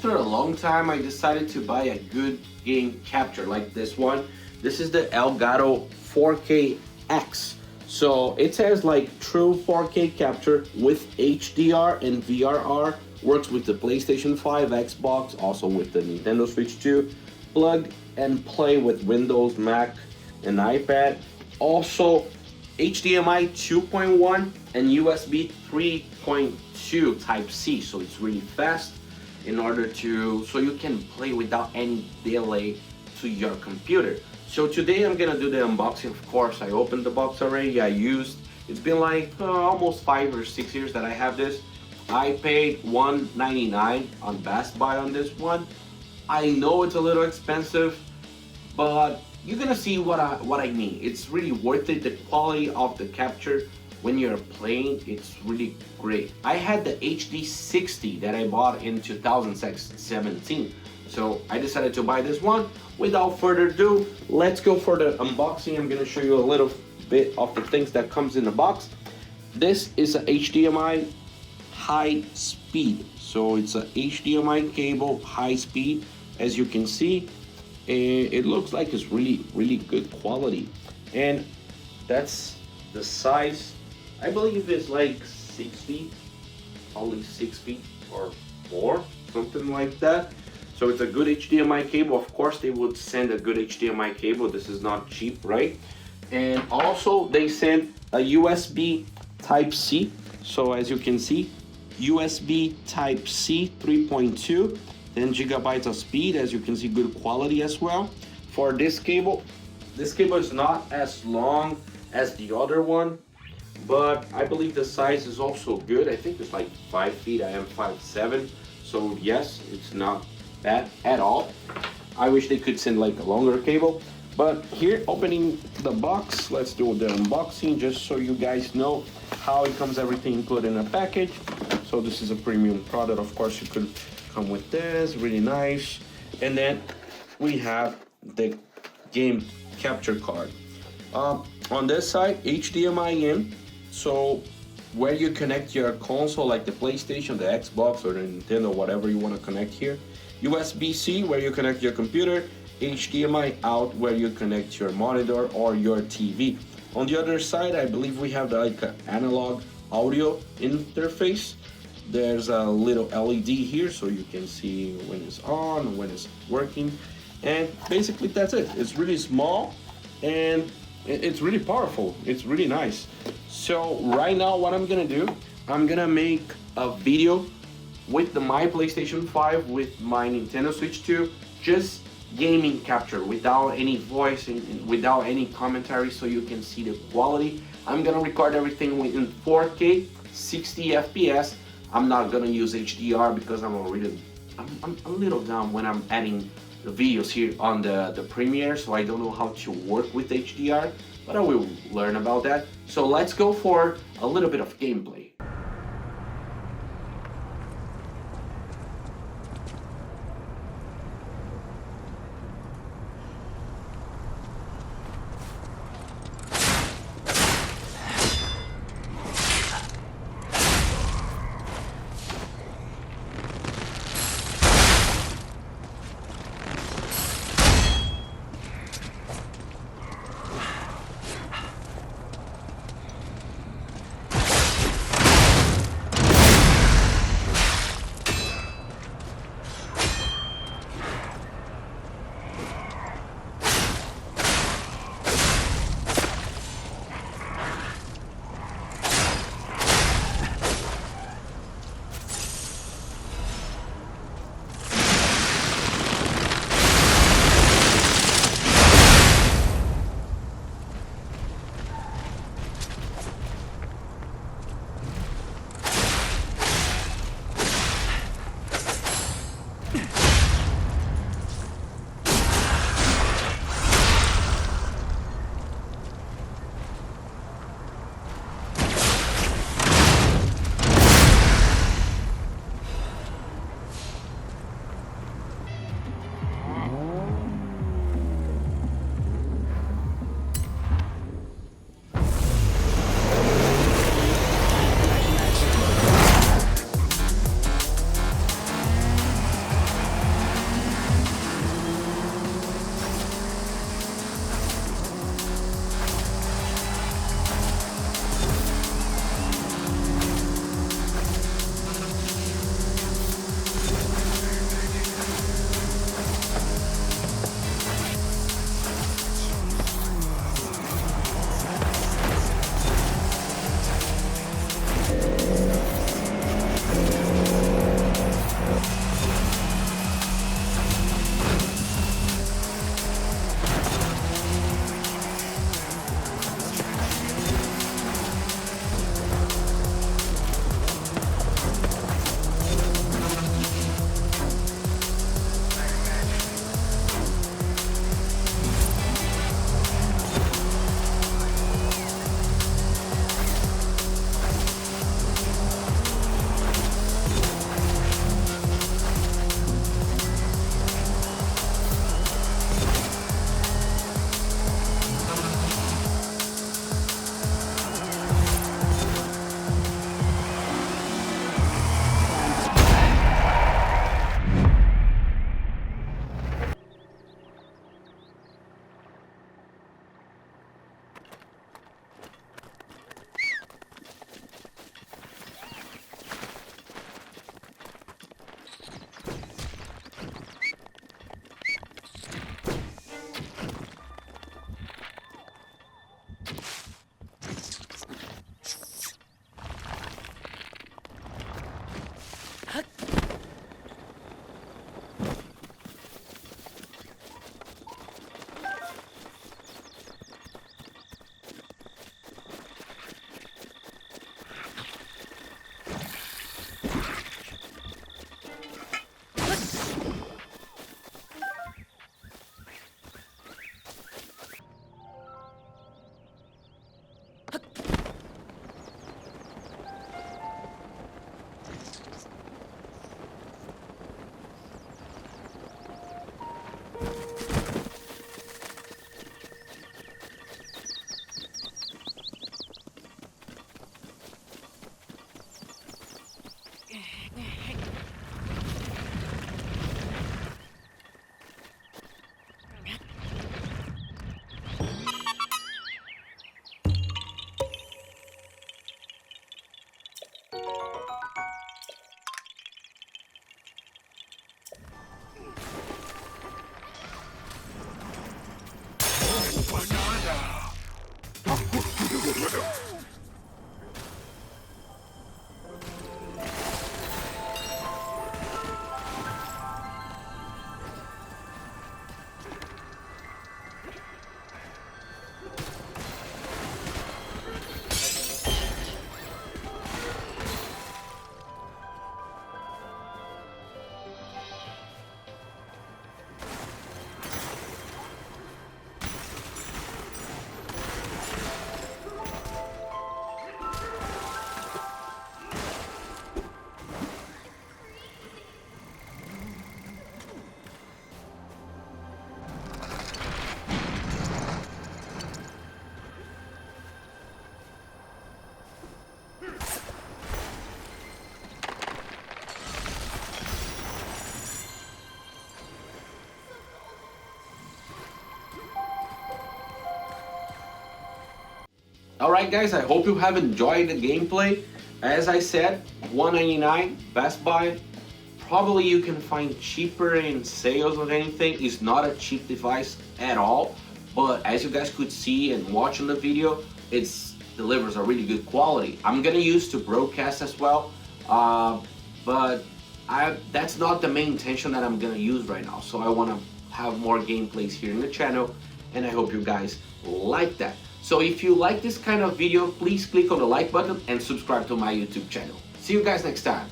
after a long time, I decided to buy a good game capture like this one. This is the Elgato 4K X. So it says like true 4K capture with HDR and VRR. Works with the PlayStation 5, Xbox, also with the Nintendo Switch 2. Plug and play with Windows, Mac, and iPad. Also HDMI 2.1 and USB 3.2 Type-C, so it's really fast so you can play without any delay to your computer. So today I'm gonna do the unboxing. Of course, I opened the box already. It's been like almost 5 or 6 years that I have this. I paid $199 on Best Buy on this one. I know it's a little expensive, but you're gonna see what I mean. It's really worth it. The quality of the capture when you're playing, it's really great. I had the HD60 that I bought in 2017, so I decided to buy this one. Without further ado, let's go for the unboxing. I'm gonna show you a little bit of the things that comes in the box. This is a HDMI high speed, so it's a HDMI cable high speed. As you can see, it looks like it's really good quality, and that's the size. I believe it's like 6 feet, only 6 feet or more, something like that. So it's a good HDMI cable. Of course, they would send a good HDMI cable. This is not cheap, right? And also they send a USB Type-C. So as you can see, USB Type-C 3.2, 10 gigabytes of speed. As you can see, good quality as well. For this cable is not as long as the other one, but I believe the size is also good. I think it's like 5 feet. I am 5'7", so yes, it's not bad at all. I wish they could send like a longer cable. But here, opening the box, let's do the unboxing just so you guys know how it comes, everything included in a package. So this is a premium product. Of course, you could come with this, really nice. And then we have the game capture card. On this side, HDMI in, so where you connect your console, like the PlayStation, the Xbox, or the Nintendo, whatever you want to connect here. USB-C, where you connect your computer. HDMI out, where you connect your monitor or your TV. On the other side, I believe we have like an analog audio interface. There's a little LED here, so you can see when it's on, when it's working. And basically that's it. It's really small and it's really powerful. It's really nice. So right now what I'm gonna do, I'm gonna make a video with my PlayStation 5, with my Nintendo Switch 2, just gaming capture without any voice and without any commentary, so you can see the quality. I'm gonna record everything in 4K 60 FPS. I'm not gonna use HDR because I'm a little dumb when I'm adding the videos here on the Premiere, so I don't know how to work with HDR, but I will learn about that. So let's go for a little bit of gameplay. Alright guys, I hope you have enjoyed the gameplay. As I said, $199 Best Buy. Probably you can find cheaper in sales or anything. It's not a cheap device at all. But as you guys could see and watch in the video, it delivers a really good quality. I'm gonna use to broadcast as well. But that's not the main intention that I'm gonna use right now. So I wanna have more gameplays here in the channel, and I hope you guys like that. So if you like this kind of video, please click on the like button and subscribe to my YouTube channel. See you guys next time.